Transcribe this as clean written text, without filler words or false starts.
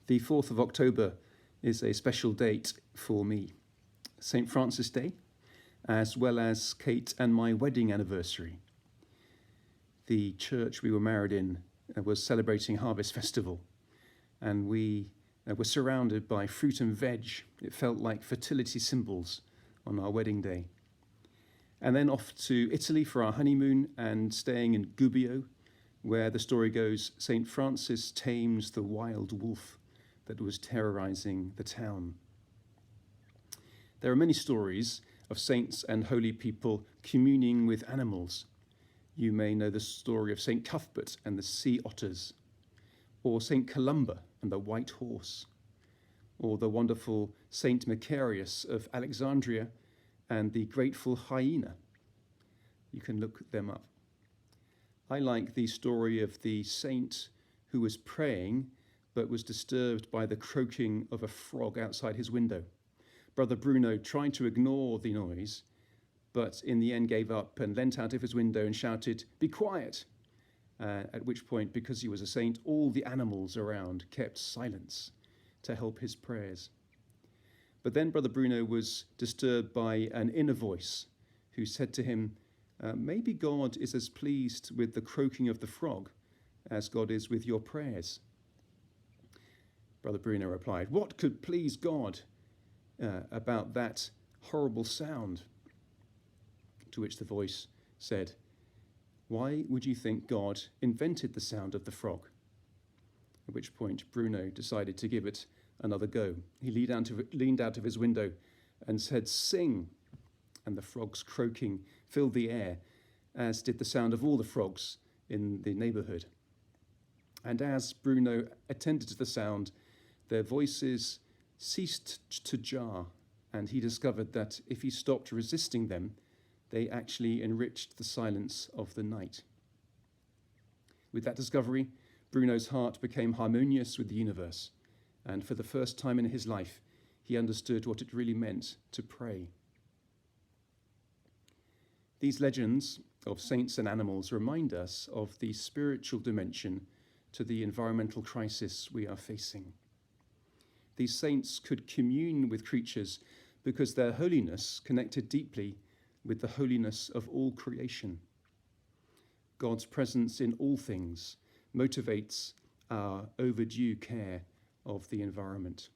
The 4th of October is a special date for me. St. Francis Day, as well as Kate and my wedding anniversary. The church we were married in was celebrating Harvest Festival, and we were surrounded by fruit and veg. It felt like fertility symbols on our wedding day. And then off to Italy for our honeymoon and staying in Gubbio, where the story goes, St. Francis tames the wild wolf that was terrorizing the town. There are many stories of saints and holy people communing with animals. You may know the story of St. Cuthbert and the sea otters, or St. Columba and the white horse, or the wonderful St. Macarius of Alexandria and the grateful hyena. You can look them up. I like the story of the saint who was praying but was disturbed by the croaking of a frog outside his window. Brother Bruno tried to ignore the noise, but in the end gave up and leant out of his window and shouted, "Be quiet!" At which point, because he was a saint, all the animals around kept silence to help his prayers. But then Brother Bruno was disturbed by an inner voice who said to him, maybe God is as pleased with the croaking of the frog as God is with your prayers. Brother Bruno replied, "What could please God about that horrible sound?" To which the voice said, "Why would you think God invented the sound of the frog?" At which point Bruno decided to give it another go. He leaned out of his window and said, "Sing!" And the frog's croaking filled the air, as did the sound of all the frogs in the neighborhood. And as Bruno attended to the sound, their voices ceased to jar, and he discovered that if he stopped resisting them, they actually enriched the silence of the night. With that discovery, Bruno's heart became harmonious with the universe, and for the first time in his life, he understood what it really meant to pray. These legends of saints and animals remind us of the spiritual dimension to the environmental crisis we are facing. These saints could commune with creatures because their holiness connected deeply with the holiness of all creation. God's presence in all things motivates our overdue care of the environment.